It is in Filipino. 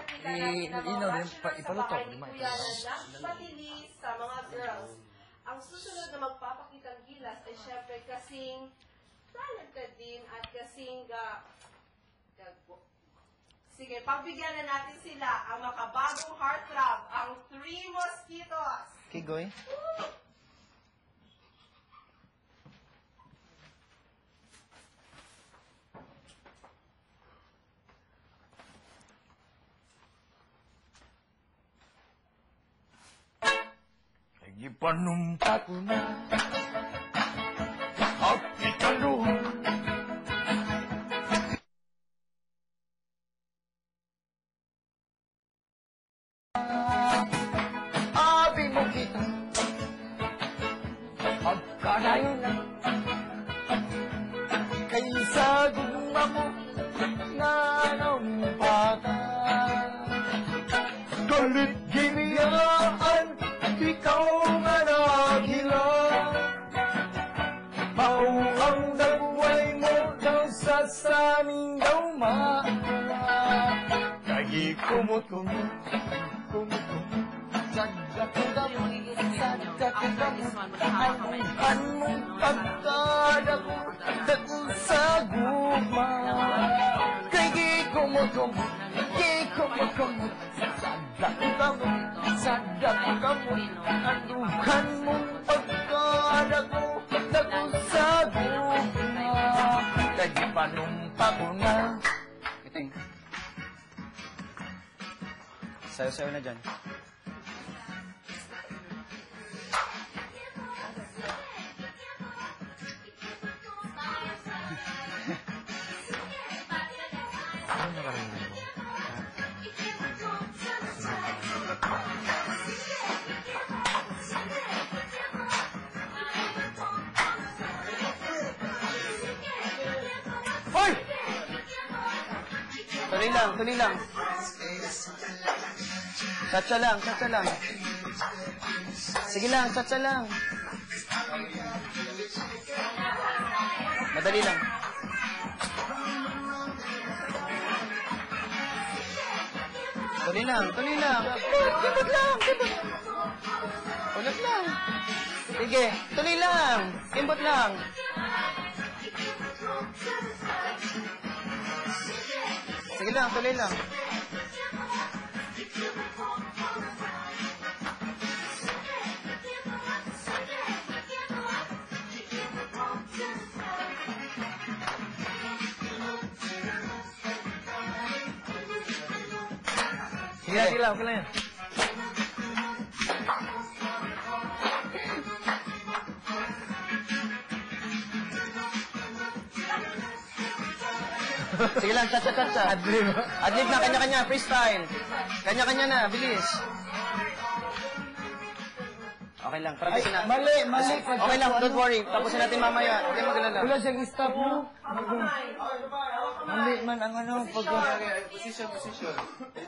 makikita natin na mga bashers sa bahay ni Kuya na nagpatili sa mga girls. Ang susunod na magpapakitang gilas ay syempre kasing talented din at kasing sige, pagbigyan na natin sila ang makabagong heartthrob, ang Three Mosquitos. Kigoy? Ipanumpa ko na at itanong abi mo kita pagkanayon na kaysa gugma mo na namumpa ka galit giniyaan ikaw nga nagila mauang dagway mo daw sa saming daw maala kagi kumot-kumot An mong pagkadako dako sa gugma kay gikumot-kumot sadako kamot anuhan mong pagkadako dako sa gugma kay panumpa ko na Iting. Sayo-sayo na dyan. Hoy! Tuloy lang. Satsa lang. Sige lang, satsa lang. Madali lang. Tuloy lang. Kibot lang. Ulit lang. Sige, tuloy lang. Kimbot lang. Sige lang, tuloy lang. Sige lang, okay lang yan. Sige lang, cha-cha. Adlib na, kanya-kanya, freestyle. Kanya-kanya na, bilis. Okay lang, practice na. Mali. Okay lang, don't worry. Tapusin natin mamaya. Hindi magalala. Wala siyang stop mo. Mali man ang ano. Position.